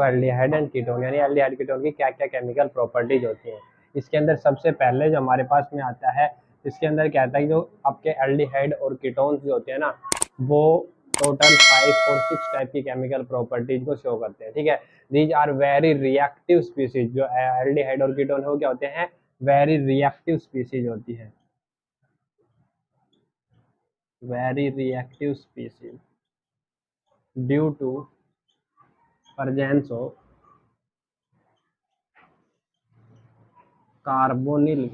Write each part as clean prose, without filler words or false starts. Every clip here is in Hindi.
एल्डिहाइड एंड कीटोन, यानी एल्डिहाइड कीटोन की क्या क्या केमिकल प्रॉपर्टीज होती हैं। इसके अंदर सबसे पहले जो हमारे पास में आता है, इसके अंदर क्या आता है कि जो आपके एल्डिहाइड और कीटोन्स जो होते हैं ना, वो टोटल 5 और 6 टाइप की केमिकल प्रॉपर्टीज को शो करते हैं। ठीक है, these are very reactive species. जो एल्डिहाइड और कीटोन है वो क्या होते हैं, वेरी रिएक्टिव स्पीसीज होती है, very reactive species due to presence of carbonyl,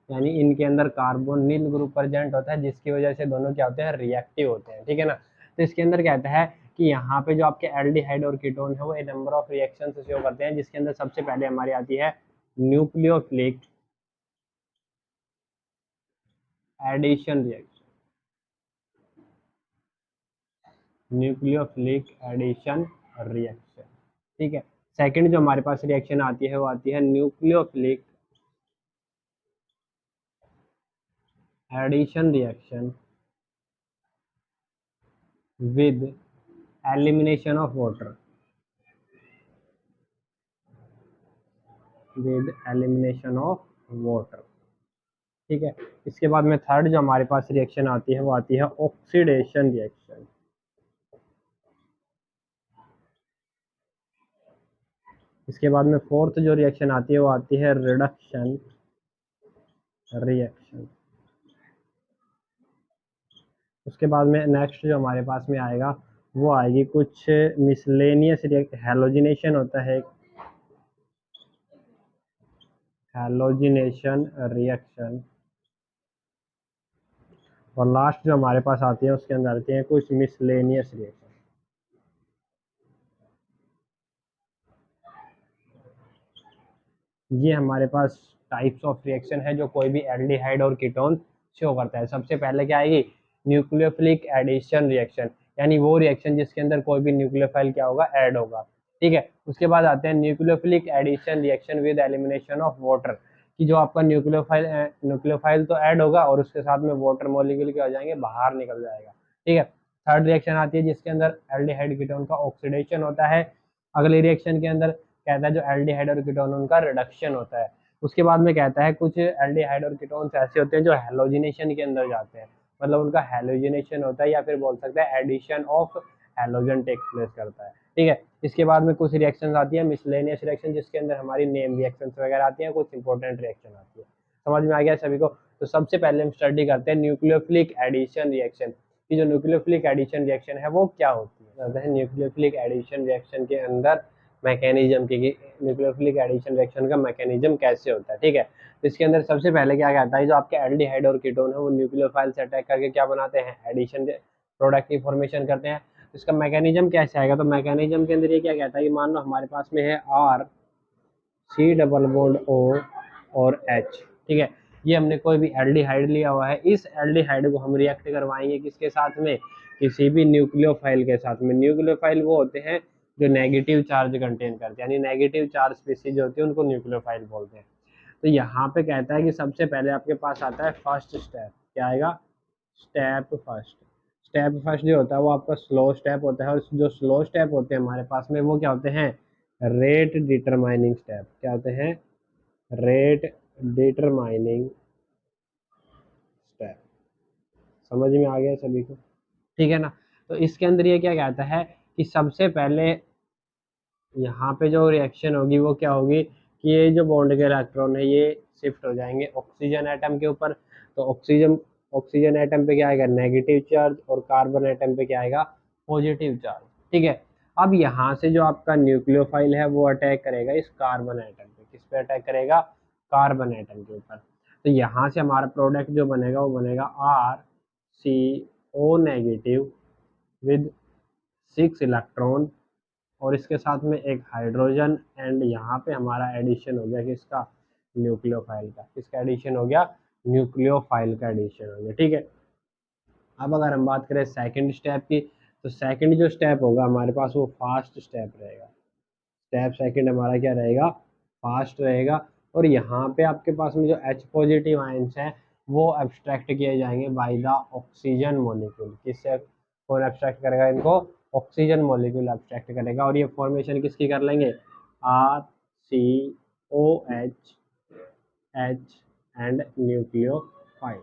यानी इनके अंदर कार्बोनिल ग्रुप प्रेजेंट होता है, जिसकी वजह से दोनों क्या होते हैं, रिएक्टिव होते हैं। ठीक है ना, तो इसके अंदर कहता है कि यहाँ पे जो आपके एल्डिहाइड और कीटोन है वो ए नंबर ऑफ रिएक्शन से शो करते हैं, जिसके अंदर सबसे पहले हमारी आती है nucleophilic addition reaction, nucleophilic addition reaction. ठीक है, सेकंड जो हमारे पास रिएक्शन आती है वो आती है nucleophilic addition reaction with elimination of water, with elimination of water. ठीक है, इसके बाद में थर्ड जो हमारे पास रिएक्शन आती है वो आती है ऑक्सीडेशन रिएक्शन। इसके बाद में फोर्थ जो रिएक्शन आती है वो आती है रिडक्शन रिएक्शन। उसके बाद में नेक्स्ट जो हमारे पास में आएगा वो आएगी कुछ मिसलेनियस रिएक्शन, हैलोजिनेशन होता है, हैलोजिनेशन रिएक्शन। और लास्ट जो हमारे पास आती है उसके अंदर आती है कुछ मिसलेनियस रिएक्शन। ये हमारे पास टाइप्स ऑफ रिएक्शन है जो कोई भी एल्डिहाइड और कीटोन शो करता है। सबसे पहले क्या आएगी, न्यूक्लियोफिलिक एडिशन रिएक्शन, यानी वो रिएक्शन जिसके अंदर कोई भी न्यूक्लियोफाइल क्या होगा, ऐड होगा। ठीक है, उसके बाद आते हैं nucleophilic addition reaction with elimination of water, कि जो आपका न्यूक्लियोफाइल तो ऐड होगा और उसके साथ में वाटर मॉलिक्यूल क्या हो जाएंगे, बाहर निकल जाएगा। ठीक है, थर्ड रिएक्शन आती है जिसके अंदर एल्डिहाइड कीटोन का ऑक्सीडेशन होता है। अगले रिएक्शन के अंदर कहता है जो एल्डिहाइड और कीटोन उनका रिडक्शन होता है। उसके बाद में कहता है कुछ एल्डिहाइड और कीटोन्स ऐसे होते हैं जो हैलोजिनेशन के अंदर जाते हैं, मतलब उनका हैलोजिनेशन होता है, या फिर बोल सकते हैं addition of halogen takes place करता है। ठीक है, इसके बाद में कुछ रिएक्शन आती है मिसलेनियस रिएक्शन, जिसके अंदर हमारी नेम रिएक्शन वगैरह आती है, कुछ इंपॉर्टेंट रिएक्शन आती है। समझ में आ गया सभी को? तो सबसे पहले हम स्टडी करते हैं न्यूक्लियोफिलिक एडिशन रिएक्शन, की जो न्यूक्लियोफिलिक एडिशन रिएक्शन है वो क्या होती है। न्यूक्लियोफिलिक एडिशन रिएक्शन के अंदर मैकेनिज्म की, न्यूक्लियोफिलिक एडिशन रिएक्शन का मैकेनिज्म कैसे होता है। ठीक है, तो इसके अंदर सबसे पहले क्या कहता है, जो आपके एल्डिहाइड और कीटोन है वो न्यूक्लियोफाइल से अटैक करके क्या बनाते हैं, एडिशन प्रोडक्ट की फॉर्मेशन करते हैं। इसका मैकेनिज्म कैसे आएगा, तो मैकेनिज्म के अंदर ये क्या कहता है कि मान लो हमारे पास में है R C double bond O और H। ठीक है, ये हमने कोई भी एल्डिहाइड लिया हुआ है, इस एल्डिहाइड को हम रिएक्ट करवाएंगे किसके साथ में, किसी भी न्यूक्लियोफाइल के साथ में। न्यूक्लियोफाइल वो होते हैं जो नेगेटिव चार्ज कंटेन करते हैं, यानी नेगेटिव चार्ज स्पीसीज होती है उनको न्यूक्लियोफाइल बोलते हैं। तो यहाँ पे कहता है कि सबसे पहले आपके पास आता है फर्स्ट स्टेप, क्या आएगा, स्टेप फर्स्ट। स्टेप फर्स्ट जो होता है वो आपका स्लो स्टेप होता है, और जो स्लो स्टेप होते हैं हमारे पास में वो क्या होते हैं, रेट डिटरमाइनिंग स्टेप। क्या होते हैं, रेट डिटरमाइनिंग स्टेप। समझ में आ गया सभी को? ठीक है ना, तो इसके अंदर ये क्या कहता है कि सबसे पहले यहाँ पे जो रिएक्शन होगी वो क्या होगी कि ये जो बॉन्ड के इलेक्ट्रॉन है ये शिफ्ट हो जाएंगे ऑक्सीजन एटम के ऊपर। तो ऑक्सीजन एटम पे क्या आएगा, नेगेटिव चार्ज, और कार्बन एटम पे क्या आएगा, पॉजिटिव चार्ज। ठीक है, अब यहाँ से जो आपका न्यूक्लियोफाइल है वो अटैक करेगा इस कार्बन एटम पे। किस पे अटैक करेगा, कार्बन एटम के ऊपर। तो यहाँ से हमारा प्रोडक्ट जो बनेगा वो बनेगा RCO नेगेटिव विद 6 इलेक्ट्रॉन, और इसके साथ में एक हाइड्रोजन, एंड यहाँ पे हमारा एडिशन हो गया किसका, न्यूक्लियोफाइल का। किसका एडिशन हो गया, न्यूक्लियोफाइल का एडिशन हो गया। ठीक है, अब अगर हम बात करें सेकंड स्टेप की, तो सेकंड जो स्टेप होगा हमारे पास वो फास्ट स्टेप रहेगा। स्टेप सेकंड हमारा क्या रहेगा, फास्ट रहेगा। और यहाँ पे आपके पास में जो H पॉजिटिव आयंस है वो एब्स्ट्रैक्ट किए जाएंगे बाय द ऑक्सीजन मॉलिक्यूल। किससे, कौन एब्स्ट्रैक्ट करेगा इनको? ऑक्सीजन मॉलिक्यूल एब्स्ट्रैक्ट करेगा, और ये फॉर्मेशन किसकी कर लेंगे? RCOH H and nucleophile.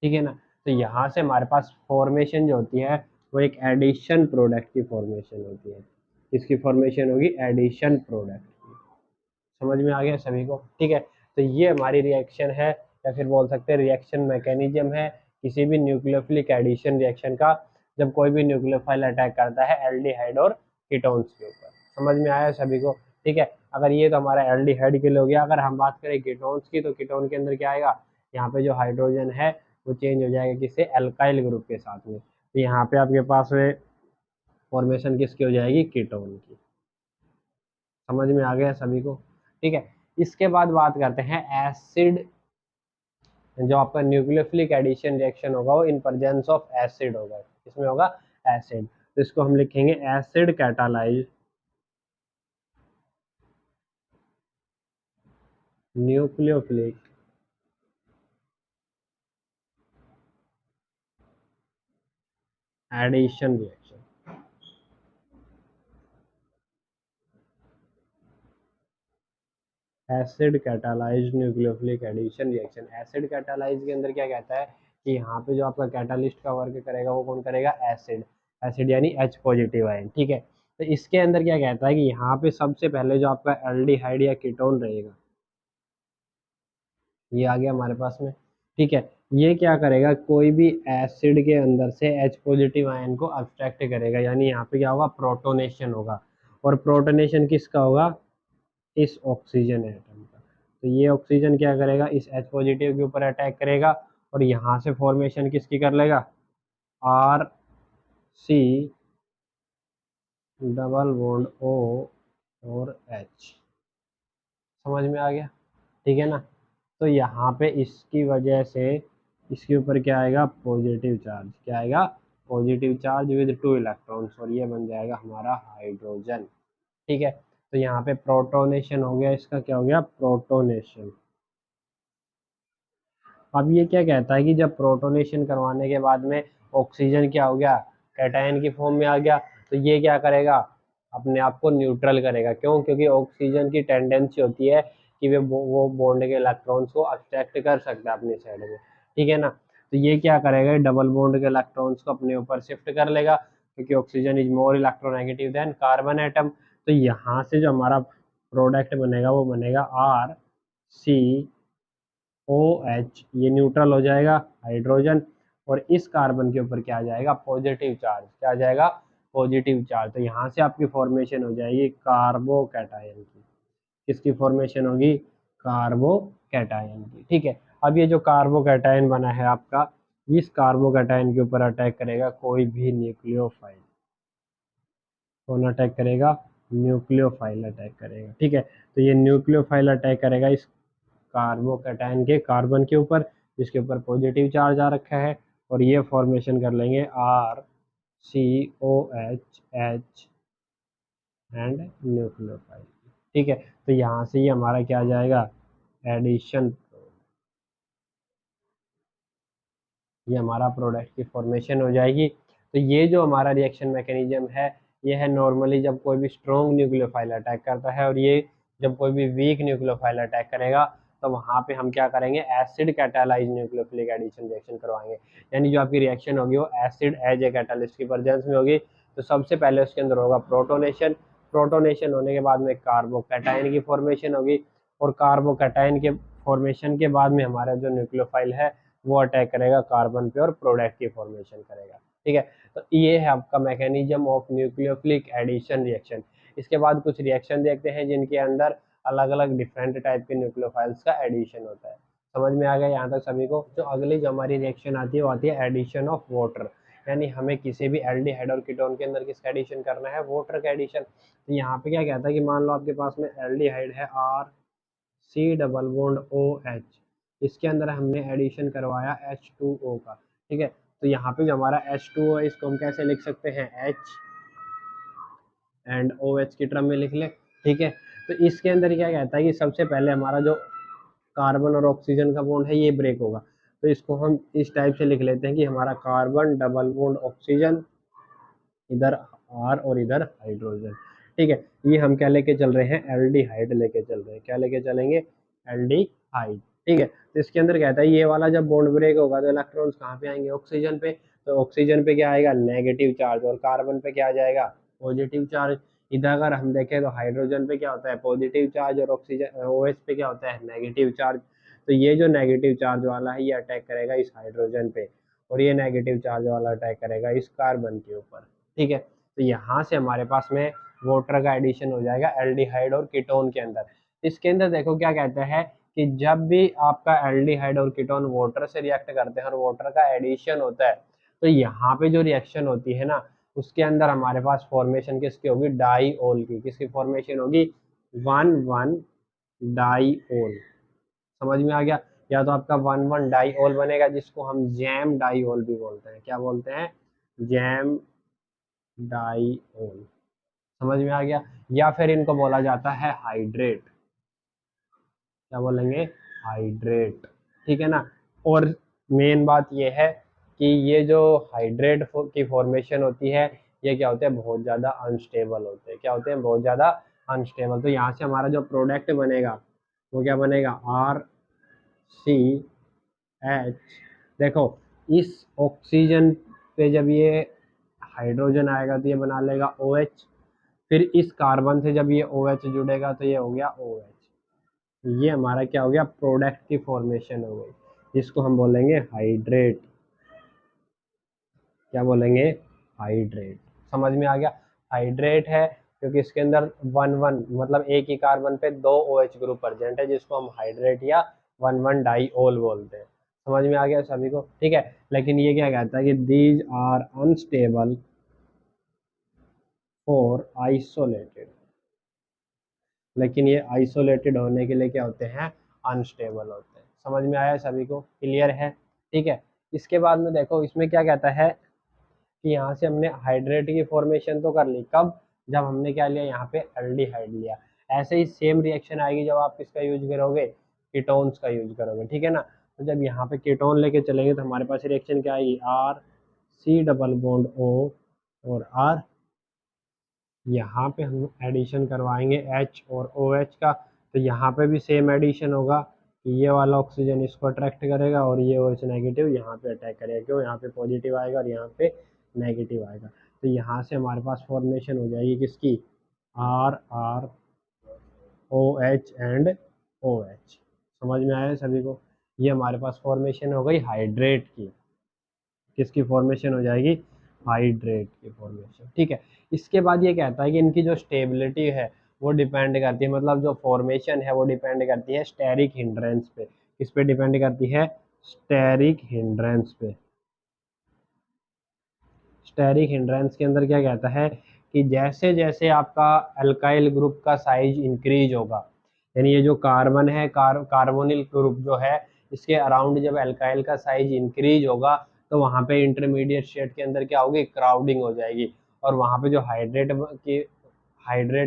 ठीक है ना। तो यहाँ से हमारे पास फॉर्मेशन जो होती है वो एक एडिशन प्रोडक्ट की फॉर्मेशन होती है। इसकी फॉर्मेशन होगी एडिशन प्रोडक्ट की। समझ में आ गया सभी को? ठीक है। तो ये हमारी रिएक्शन है, या फिर बोल सकते हैं रिएक्शन मैकेनिज्म है किसी भी न्यूक्लियोफिलिक एडिशन रिएक्शन का, जब कोई भी न्यूक्लियोफाइल अटैक करता है एल्डिहाइड और कीटोन्स के ऊपर। समझ में आया सभी को? ठीक है। अगर ये तो हमारा एल्डिहाइड के लिए हो गया। अगर हम बात करें कीटोन्स की, तो कीटोन के अंदर क्या आएगा? यहाँ पे जो हाइड्रोजन है वो चेंज हो जाएगा किससे? एल्काइल ग्रुप के साथ में। तो यहाँ पे आपके पास में फॉर्मेशन किसकी हो जाएगी? कीटोन की। समझ में आ गया सभी को? ठीक है। इसके बाद बात करते हैं एसिड। जो आपका न्यूक्लियोफिलिक एडिशन रिएक्शन होगा वो इन प्रेजेंस ऑफ एसिड होगा। इसमें होगा एसिड, तो इसको हम लिखेंगे acid catalyse nucleophilic addition reaction. Acid catalyse nucleophilic addition reaction. Acid catalyse के अंदर क्या कहता है कि यहाँ पे जो आपका कैटालिस्ट का वर्क करेगा वो कौन करेगा? एसिड। एसिड यानी H पॉजिटिव आयन। ठीक है। तो इसके अंदर क्या कहता है कि यहाँ पे सबसे पहले जो आपका एल्डिहाइड या कीटोन रहेगा, ये आ गया हमारे पास में। ठीक है। ये क्या करेगा? कोई भी एसिड के अंदर से H पॉजिटिव आयन को अब्स्ट्रैक्ट करेगा, यानी यहाँ पे क्या होगा? प्रोटोनेशन होगा। और प्रोटोनेशन किसका होगा? इस ऑक्सीजन एटम का। तो ये ऑक्सीजन क्या करेगा? इस H पॉजिटिव के ऊपर अटैक करेगा, और यहाँ से फॉर्मेशन किसकी कर लेगा? RC डबल बॉन्ड O और H। समझ में आ गया? ठीक है ना। तो यहाँ पे इसकी वजह से इसके ऊपर क्या आएगा? Positive charge. क्या आएगा? पॉजिटिव चार्ज विद 2 इलेक्ट्रॉन्स, और ये बन जाएगा हमारा हाइड्रोजन। ठीक है। तो यहाँ पे प्रोटोनेशन हो गया, इसका क्या हो गया? प्रोटोनेशन। अब ये क्या कहता है कि जब प्रोटोनेशन करवाने के बाद में ऑक्सीजन क्या हो गया? कैटायन की फॉर्म में आ गया, तो ये क्या करेगा? अपने आप को न्यूट्रल करेगा। क्यों? क्योंकि ऑक्सीजन की टेंडेंसी होती है कि वो बॉन्ड के इलेक्ट्रॉन्स को अब्स्ट्रैक्ट कर सकता है अपनी साइड में। ठीक है ना। तो ये क्या करेगा? डबल बॉन्ड के इलेक्ट्रॉन्स को अपने ऊपर शिफ्ट कर लेगा, क्योंकि oxygen is more electronegative than carbon atom. तो यहाँ से जो हमारा प्रोडक्ट बनेगा वो बनेगा RCOH। ये न्यूट्रल हो जाएगा हाइड्रोजन, और इस कार्बन के ऊपर क्या आ जाएगा? Positive charge. क्या आ जाएगा? Positive charge. तो यहाँ से आपकी फॉर्मेशन हो जाएगी कार्बोकैटायन की। किसकी फॉर्मेशन होगी? कार्बोकैटायन की। ठीक है। अब ये जो कार्बोकैटायन बना है आपका, इस कार्बोकैटायन के ऊपर अटैक करेगा कोई भी न्यूक्लियोफाइल। कौन अटैक करेगा? न्यूक्लियोफाइल अटैक करेगा। ठीक है। तो ये न्यूक्लियोफाइल अटैक करेगा इस कार्बोकैटायन के कार्बन के ऊपर, जिसके ऊपर पॉजिटिव चार्ज आ रखा है, और ये फॉर्मेशन कर लेंगे RCOH एंड न्यूक्लियोफाइल। ठीक है। तो यहाँ से ये हमारा क्या आ जाएगा? एडिशन। ये हमारा प्रोडक्ट की फॉर्मेशन हो जाएगी। तो ये जो हमारा रिएक्शन मैकेनिज्म है, ये है नॉर्मली जब कोई भी स्ट्रॉन्ग न्यूक्लियोफाइल अटैक करता है, और ये जब कोई भी वीक न्यूक्लियोफाइल अटैक करेगा तो वहाँ पे हम क्या करेंगे? Acid catalyse nucleophilic addition reaction करवाएंगे। यानी जो आपकी रिएक्शन होगी वो एसिड एज ए कैटालिस्ट की प्रेजेंस में होगी। तो सबसे पहले उसके अंदर होगा प्रोटोनेशन। प्रोटोनेशन होने के बाद में कार्बोकैटायन की फॉर्मेशन होगी, और कार्बोकैटायन के फॉर्मेशन के बाद में हमारा जो न्यूक्लियोफाइल है वो अटैक करेगा कार्बन पे और प्रोडक्ट की फॉर्मेशन करेगा। ठीक है। तो ये है आपका mechanism of nucleophilic addition reaction. इसके बाद कुछ रिएक्शन देखते हैं जिनके अंदर अलग अलग डिफरेंट टाइप के न्यूक्लियोफाइल्स का एडिशन होता है। समझ में आ गया यहाँ तक सभी को? जो अगली जो हमारी रिएक्शन आती है वो आती है एडिशन ऑफ वाटर। यानी हमें किसी भी एल्डिहाइड और कीटोन के अंदर किसका एडिशन करना है? वाटर का एडिशन। तो यहाँ पे क्या कहता है कि मान लो आपके पास में एल्डिहाइड है RC डबल बॉन्ड OH, इसके अंदर हमने एडिशन करवाया H2O का। ठीक है। तो यहाँ पे जो हमारा H2O है इसको हम कैसे लिख सकते हैं? H एंड OH की टर्म में लिख ले। ठीक है। तो इसके अंदर क्या कहता है कि सबसे पहले हमारा जो कार्बन और ऑक्सीजन का बॉन्ड है ये ब्रेक होगा। तो इसको हम इस टाइप से लिख लेते हैं कि हमारा कार्बन डबल बॉन्ड ऑक्सीजन इधर R और इधर हाइड्रोजन। ठीक है, ये हम क्या लेके चल रहे हैं, एल्डिहाइड लेके चल रहे हैं। क्या लेके चलेंगे, एल्डिहाइड। ठीक है, तो इसके अंदर कहता है ये वाला जब बॉन्ड ब्रेक होगा तो इलेक्ट्रॉन्स कहाँ पे आएंगे, ऑक्सीजन पे। तो ऑक्सीजन पे क्या आएगा, नेगेटिव चार्ज, और कार्बन पे क्या आ जाएगा, पॉजिटिव चार्ज। इधर अगर हम देखें तो हाइड्रोजन पे क्या होता है, पॉजिटिव चार्ज, और ऑक्सीजन OH पे क्या होता है, नेगेटिव चार्ज। तो ये जो नेगेटिव चार्ज वाला है ये अटैक करेगा इस हाइड्रोजन पे, और ये नेगेटिव चार्ज वाला अटैक करेगा इस कार्बन के ऊपर। ठीक है, तो यहाँ से हमारे पास में वाटर का एडिशन हो जाएगा एल्डिहाइड और कीटोन के अंदर। इसके अंदर देखो क्या कहता है कि जब भी आपका एल्डिहाइड और कीटोन वाटर से रिएक्ट करते हैं और वाटर का एडिशन होता है, तो यहाँ पे जो रिएक्शन होती है ना, उसके अंदर हमारे पास फॉर्मेशन किसकी होगी, डाईओल की। किसकी फॉर्मेशन होगी, 1,1 डाईओल। समझ में आ गया, या तो आपका 1,1 डाईओल बनेगा, जिसको हम जैम डाईओल भी बोलते हैं। क्या बोलते हैं, जैम डाईओल। समझ में आ गया, या फिर इनको बोला जाता है हाइड्रेट। क्या बोलेंगे, हाइड्रेट। ठीक है ना। और मेन बात यह है कि ये जो हाइड्रेट की फॉर्मेशन होती है, ये क्या होते हैं, बहुत ज़्यादा अनस्टेबल होते हैं। क्या होते हैं, बहुत ज़्यादा अनस्टेबल। तो यहाँ से हमारा जो प्रोडक्ट बनेगा वो क्या बनेगा, RCH। देखो, इस ऑक्सीजन पे जब ये हाइड्रोजन आएगा तो ये बना लेगा OH, फिर इस कार्बन से जब ये OH जुड़ेगा तो ये हो गया OH। ये हमारा क्या हो गया, प्रोडक्ट की फॉर्मेशन हो गई, जिसको हम बोलेंगे हाइड्रेट। क्या बोलेंगे, हाइड्रेट। समझ में आ गया, हाइड्रेट है क्योंकि इसके अंदर 1,1 मतलब एक ही कार्बन पे 2 OH ग्रुप प्रेजेंट है, जिसको हम हाइड्रेट या 1,1 डाईओल बोलते हैं। समझ में आ गया सभी को। ठीक है, लेकिन ये क्या कहता है कि these are unstable for isolated. लेकिन ये आइसोलेटेड होने के लिए क्या होते हैं, अनस्टेबल होते हैं। समझ में आया सभी को, क्लियर है। ठीक है, इसके बाद में देखो इसमें क्या कहता है कि यहाँ से हमने हाइड्रेट की फॉर्मेशन तो कर ली, कब, जब हमने क्या लिया, यहाँ पे एल्डिहाइड लिया। ऐसे ही सेम रिएक्शन आएगी जब आप किसका यूज करोगे, कीटोन्स का यूज करोगे। ठीक है ना। तो जब यहाँ पे कीटोन लेके चलेंगे तो हमारे पास रिएक्शन क्या आएगी, RC डबल बॉन्ड O और R। यहाँ पे हम एडिशन करवाएंगे H और OH का, तो यहाँ पे भी सेम एडिशन होगा कि ये वाला ऑक्सीजन इसको अट्रैक्ट करेगा और ये OH नेगेटिव यहाँ पे अटैक करेगा। क्यों, यहाँ पे पॉजिटिव आएगा और यहाँ पे नेगेटिव आएगा। तो यहाँ से हमारे पास फॉर्मेशन हो जाएगी किसकी, RROH एंड OH। समझ में आया सभी को, ये हमारे पास फॉर्मेशन हो गई हाइड्रेट की। किसकी फॉर्मेशन हो जाएगी, हाइड्रेट की फॉर्मेशन। ठीक है, इसके बाद ये कहता है कि इनकी जो स्टेबिलिटी है वो डिपेंड करती है, मतलब जो फॉर्मेशन है वो डिपेंड करती है स्टेरिक हिंड्रेंस पे। किस पे डिपेंड करती है, स्टेरिक हिंड्रेंस पे। स्टेरिक हिंड्रेंस के अंदर क्या कहता है कि जैसे जैसे आपका अल्काइल ग्रुप का साइज इंक्रीज होगा, यानी ये जो कार्बन है, कार्बोनिल ग्रुप जो है, इसके अराउंड जब अल्काइल का साइज इंक्रीज होगा तो वहाँ पे इंटरमीडिएट स्टेट के अंदर क्या होगी, क्राउडिंग हो जाएगी, और वहाँ पे जो हाइड्रेट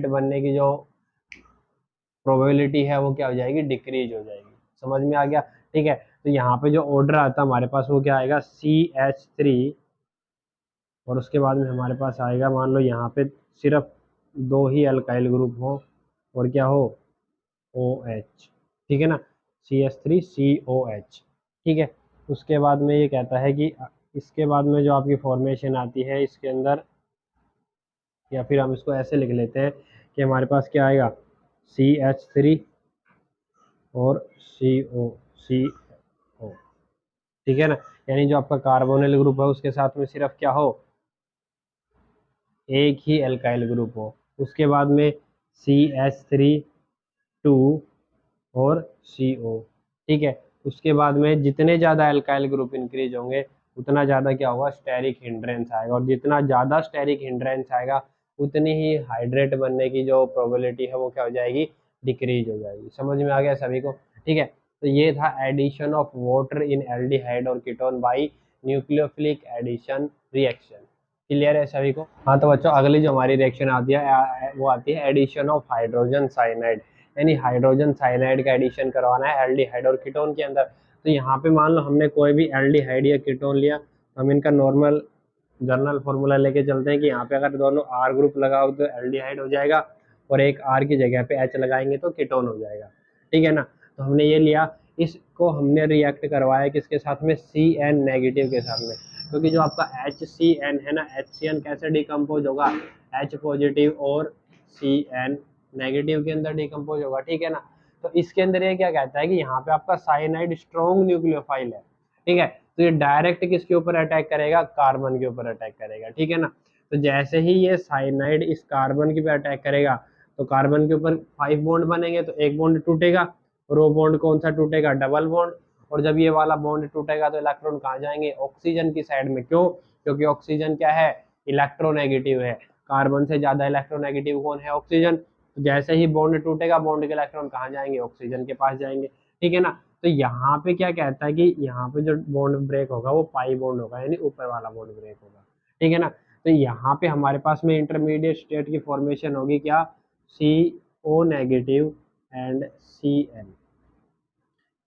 बनने की जो प्रोबेबिलिटी है वो क्या हो जाएगी, डिक्रीज हो जाएगी। समझ में आ गया। ठीक है, तो यहाँ पे जो ऑर्डर आता है हमारे पास वो क्या आएगा, CH3, और उसके बाद में हमारे पास आएगा, मान लो यहाँ पे सिर्फ 2 ही अल्काइल ग्रुप हो और क्या हो, OH। ठीक है ना, CH3COH। ठीक है, उसके बाद में ये कहता है कि इसके बाद में जो आपकी फॉर्मेशन आती है इसके अंदर, या फिर हम इसको ऐसे लिख लेते हैं कि हमारे पास क्या आएगा, CH3 और CO। ठीक है ना, यानी जो आपका कार्बोनिल ग्रुप है उसके साथ में सिर्फ क्या हो, एक ही अल्काइल ग्रुप हो। उसके बाद में CH3 2 और CO। ठीक है, उसके बाद में जितने ज़्यादा अल्काइल ग्रुप इंक्रीज होंगे उतना ज़्यादा क्या होगा, स्टेरिक हिंड्रेंस आएगा, और जितना ज़्यादा स्टेरिक हिंड्रेंस आएगा उतनी ही हाइड्रेट बनने की जो प्रोबेबिलिटी है वो क्या हो जाएगी, डिक्रीज हो जाएगी। समझ में आ गया सभी को। ठीक है, तो ये था addition of water in aldehyde और ketone by nucleophilic addition reaction. Clear है सभी को। हाँ तो बच्चों, अगली जो हमारी रिएक्शन आती है वो आती है एडिशन ऑफ हाइड्रोजन साइनाइड, यानी हाइड्रोजन साइनाइड का एडिशन करवाना है एल्डिहाइड और कीटोन के अंदर। तो यहाँ पे मान लो हमने कोई भी एल्डिहाइड या कीटोन लिया, हम इनका नॉर्मल जनरल फॉर्मूला लेके चलते हैं कि यहाँ पे अगर दोनों आर ग्रुप लगाओ तो एल्डिहाइड हो जाएगा, और एक आर की जगह पे एच लगाएंगे तो कीटोन हो जाएगा, ठीक है ना। तो हमने ये लिया, इसको हमने रिएक्ट करवाया किसके साथ में, सी एन नेगेटिव के साथ में, क्योंकि जो आपका एच सी एन है ना, एच सी एन कैसे डिकम्पोज होगा, एच पॉजिटिव और सी एन नेगेटिव के अंदर डिकम्पोज होगा, ठीक है ना। तो इसके अंदर ये क्या कहता है कि यहाँ पे आपका साइनाइड स्ट्रॉन्ग न्यूक्लियोफाइल है, ठीक है, तो ये डायरेक्ट किसके ऊपर अटैक करेगा, कार्बन के ऊपर अटैक करेगा, ठीक है ना। तो जैसे ही ये साइनाइड इस कार्बन के पे अटैक करेगा तो कार्बन के ऊपर 5 बॉन्ड बनेंगे, तो एक बॉन्ड टूटेगा, और वो बॉन्ड कौन सा टूटेगा, डबल बॉन्ड। और जब ये वाला बॉन्ड टूटेगा तो इलेक्ट्रॉन कहाँ जाएंगे, ऑक्सीजन की साइड में, क्यों, क्योंकि ऑक्सीजन क्या है, इलेक्ट्रोनेगेटिव है, कार्बन से ज्यादा इलेक्ट्रोनेगेटिव कौन है, ऑक्सीजन। तो जैसे ही बॉन्ड टूटेगा, बॉन्ड के इलेक्ट्रॉन कहाँ जाएंगे, ऑक्सीजन के पास जाएंगे, ठीक है ना। तो यहाँ पे क्या कहता है कि यहाँ पे जो बॉन्ड ब्रेक होगा वो पाई बॉन्ड होगा, यानी ऊपर वाला बॉन्ड ब्रेक होगा, ठीक है ना। तो यहाँ पे हमारे पास में इंटरमीडिएट स्टेट की फॉर्मेशन होगी क्या, C O negative and C N,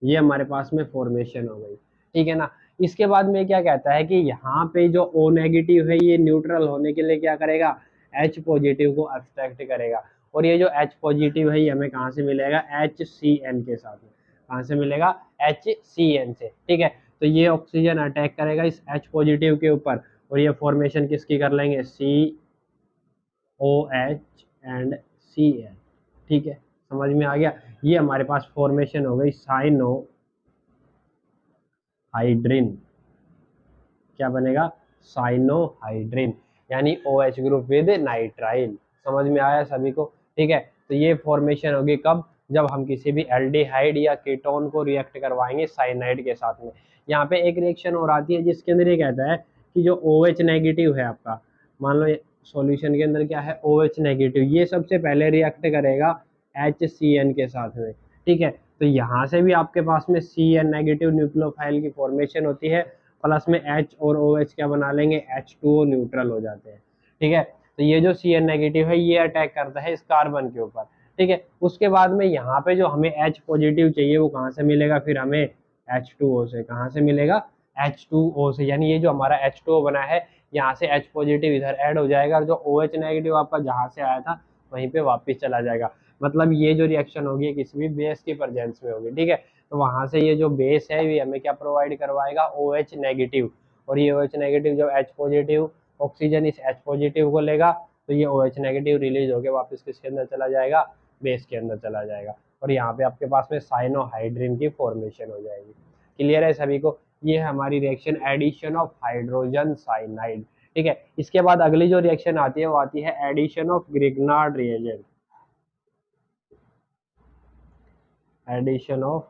ये हमारे पास में फॉर्मेशन हो गई, ठीक है ना। इसके बाद में क्या कहता है कि यहाँ पे जो O नेगेटिव है ये न्यूट्रल होने के लिए क्या करेगा, H पॉजिटिव को अब्स्ट्रैक्ट करेगा, और ये जो H पॉजिटिव है ये हमें कहाँ से मिलेगा, HCN के साथ में, कहाँ से मिलेगा, HCN से, ठीक है। तो ये ऑक्सीजन अटैक करेगा इस H पॉजिटिव के ऊपर, और ये फॉर्मेशन किसकी कर लेंगे, COH एंड CN, ठीक है, समझ में आ गया। ये हमारे पास फॉर्मेशन हो गई साइनो हाइड्रिन, क्या बनेगा, साइनोहाइड्रिन, यानी OH ग्रुप विद नाइट्राइल, समझ में आया सभी को, ठीक है। तो ये फॉर्मेशन होगी कब, जब हम किसी भी एल्डिहाइड या कीटोन को रिएक्ट करवाएंगे साइनाइड के साथ में। यहाँ पे एक रिएक्शन और आती है जिसके अंदर ये कहता है कि जो OH नेगेटिव है आपका, मान लो सॉल्यूशन के अंदर क्या है, OH नेगेटिव, ये सबसे पहले रिएक्ट करेगा HCN के साथ में, ठीक है। तो यहाँ से भी आपके पास में CN नेगेटिव न्यूक्लियोफाइल की फॉर्मेशन होती है, प्लस में H और OH क्या बना लेंगे, H2O न्यूट्रल हो जाते हैं, ठीक है। तो ये जो CN नेगेटिव है ये अटैक करता है इस कार्बन के ऊपर, ठीक है। उसके बाद में यहाँ पे जो हमें H पॉजिटिव चाहिए वो कहाँ से मिलेगा, फिर हमें H2O से, कहाँ से मिलेगा, H2O से, यानी ये जो हमारा H2O बना है यहाँ से H पॉजिटिव इधर ऐड हो जाएगा, और जो OH नेगेटिव आपका जहाँ से आया था वहीं पे वापस चला जाएगा। मतलब ये जो रिएक्शन होगी किसी भी बेस की प्रेजेंस में होगी, ठीक है। तो वहां से ये जो बेस है ये हमें क्या प्रोवाइड करवाएगा, OH नेगेटिव, और ये OH नेगेटिव जब H पॉजिटिव ऑक्सीजन इस H पॉजिटिव को लेगा तो ये OH नेगेटिव रिलीज होकर वापस किसके अंदर चला जाएगा, बेस के अंदर चला जाएगा, और यहाँ पे आपके पास में साइनोहाइड्रिन की फॉर्मेशन हो जाएगी। क्लियर है सभी को, ये है हमारी reaction addition of hydrogen cyanide, ठीक है। इसके बाद अगली जो रिएक्शन आती है वो आती है addition of Grignard reagent, addition of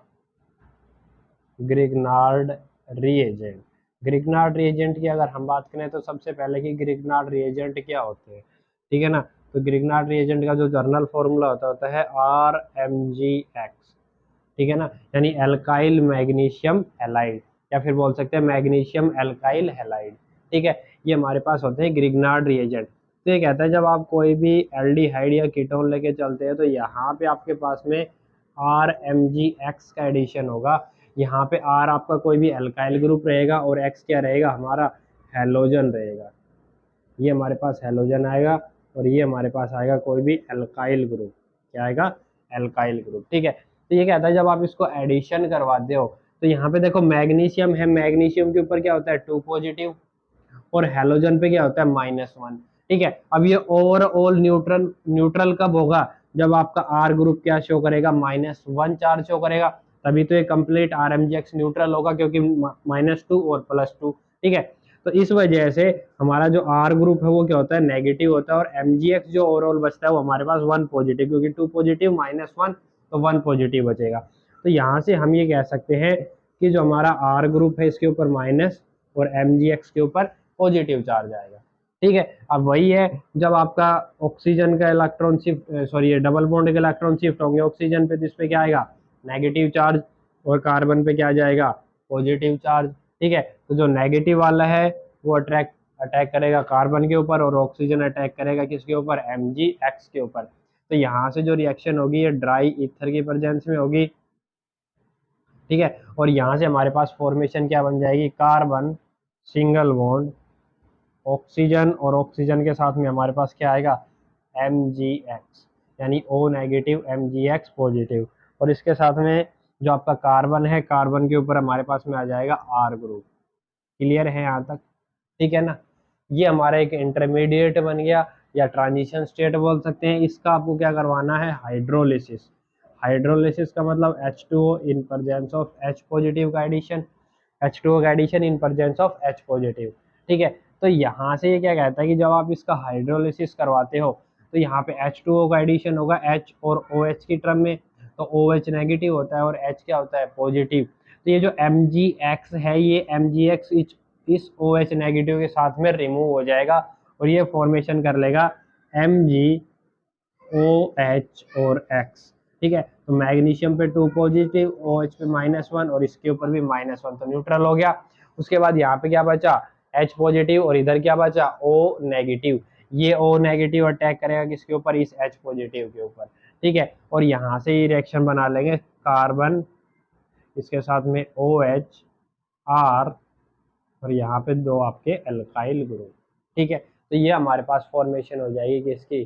Grignard reagent. Grignard reagent की अगर हम बात करें तो सबसे पहले कि ग्रिग्नार्ड रिएजेंट क्या होते हैं, ठीक है ना। तो ग्रिग्नार्ड रिएजेंट का जो जर्नल फॉर्मूला होता है RMgX, ठीक है ना, यानी एल्काइल मैग्नीशियम हैलाइड, या फिर बोल सकते हैं मैग्नीशियम एल्काइल हैलाइड, ठीक है। ये हमारे पास होते हैं ग्रिग्नार्ड रिएजेंट। तो ये कहता है जब आप कोई भी एल्डिहाइड या कीटोन लेके चलते हैं तो यहाँ पे आपके पास में RMgX का एडिशन होगा। यहाँ पे R आपका कोई भी एल्काइल ग्रुप रहेगा और X क्या रहेगा, हमारा हैलोजन रहेगा, ये हमारे पास हैलोजन आएगा, और ये हमारे पास आएगा कोई भी एल्काइल ग्रुप, क्या आएगा, एल्काइल ग्रुप, ठीक है। तो ये कहता है जब आप इसको एडिशन करवाते हो तो यहाँ पे देखो मैग्नीशियम है, मैग्नीशियम के ऊपर क्या होता है 2 पॉजिटिव, और हैलोजन पे क्या होता है -1, ठीक है। अब ये ओवरऑल न्यूट्रल न्यूट्रल कब होगा, जब आपका R ग्रुप क्या शो करेगा, -1 चार्ज शो करेगा, तभी तो ये कंप्लीट RMgX न्यूट्रल होगा, क्योंकि -2 और +2, ठीक है। तो इस वजह से हमारा जो R ग्रुप है वो क्या होता है, नेगेटिव होता है, और MgX जो ओवरऑल बचता है वो हमारे पास 1 पॉजिटिव, क्योंकि 2 पॉजिटिव -1 तो 1 पॉजिटिव बचेगा। तो यहाँ से हम ये कह सकते हैं कि जो हमारा R ग्रुप है इसके ऊपर माइनस और MgX के ऊपर पॉजिटिव चार्ज आएगा, ठीक है। अब वही है जब आपका ऑक्सीजन का इलेक्ट्रॉन शिफ्ट, सॉरी ये डबल बॉन्ड के इलेक्ट्रॉन शिफ्ट होंगे ऑक्सीजन पे, तो इस पे क्या आएगा, नेगेटिव चार्ज, और कार्बन पे क्या जाएगा, पॉजिटिव चार्ज, ठीक है। तो जो नेगेटिव वाला है वो अटैक करेगा कार्बन के ऊपर, और ऑक्सीजन अटैक करेगा किसके ऊपर, MgX के ऊपर। तो यहाँ से जो रिएक्शन होगी ये ड्राई ईथर की प्रेजेंस में होगी, ठीक है। और यहाँ से हमारे पास फॉर्मेशन क्या बन जाएगी, कार्बन सिंगल बॉन्ड ऑक्सीजन, और ऑक्सीजन के साथ में हमारे पास क्या आएगा, MgX, यानी O नेगेटिव MgX पॉजिटिव। और इसके साथ में जो आपका कार्बन है, कार्बन के ऊपर हमारे पास में आ जाएगा R ग्रुप। क्लियर है यहाँ तक, ठीक है ना। ये हमारा एक इंटरमीडिएट बन गया या ट्रांजिशन स्टेट बोल सकते हैं। इसका आपको क्या करवाना है, हाइड्रोलिसिस। हाइड्रोलिसिस का मतलब H2O in presence of H positive का एडिशन, H2O का addition in presence of H positive, ठीक है। तो यहाँ से ये क्या कहता है कि जब आप इसका हाइड्रोलिसिस करवाते हो तो यहाँ पे H2O का एडिशन होगा H और OH की टर्म में, तो OH नेगेटिव होता है और H क्या होता है, पॉजिटिव। तो ये जो MgX है, ये MgX इस OH नेगेटिव के साथ में रिमूव हो जाएगा और ये फॉर्मेशन कर लेगा MgOH और X, ठीक है। तो मैग्नीशियम पे 2 पॉजिटिव, OH पे -1 और इसके ऊपर भी -1, तो न्यूट्रल हो गया। उसके बाद यहाँ पे क्या बचा, H पॉजिटिव और इधर क्या बचा, O नेगेटिव। ये O नेगेटिव अटैक करेगा किसके ऊपर, इस H पॉजिटिव के ऊपर, ठीक है। और यहाँ से ये रिएक्शन बना लेंगे कार्बन, इसके साथ में OH R और यहाँ पे 2 आपके एल्काइल ग्रुप, ठीक है। तो ये हमारे पास फॉर्मेशन हो जाएगी किसकी,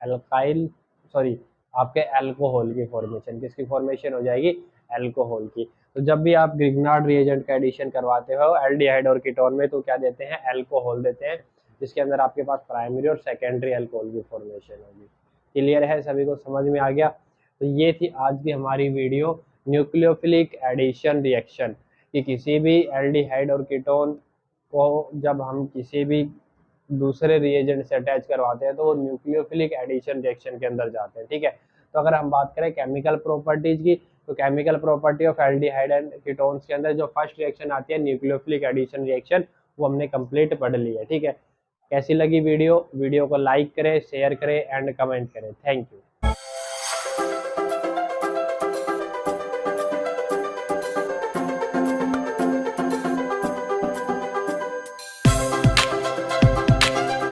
एल्काइल, सॉरी आपके एल्कोहल की फॉर्मेशन, किसकी फॉर्मेशन हो जाएगी, एल्कोहल की। तो जब भी आप ग्रिग्नार्ड रिएजेंट का एडिशन करवाते हो एल्डिहाइड और कीटोन में, तो क्या देते हैं, एल्कोहल देते हैं, जिसके अंदर आपके पास प्राइमरी और सेकेंडरी एल्कोहल की फॉर्मेशन होगी। क्लियर है, सभी को समझ में आ गया। तो ये थी आज की हमारी वीडियो, न्यूक्लियोफिलिक एडिशन रिएक्शन, कि किसी भी एल्डिहाइड और कीटोन को जब हम किसी भी दूसरे रिएजेंट से अटैच करवाते हैं तो वो न्यूक्लियोफिलिक एडिशन रिएक्शन के अंदर जाते हैं, ठीक है। तो अगर हम बात करें केमिकल प्रॉपर्टीज की, तो chemical property of aldehyde and ketones के अंदर जो फर्स्ट रिएक्शन आती है न्यूक्लियोफिलिक एडिशन रिएक्शन, वो हमने कंप्लीट पढ़ ली है, ठीक है। कैसी लगी वीडियो को लाइक करें, शेयर करें एंड कमेंट करें। Thank you.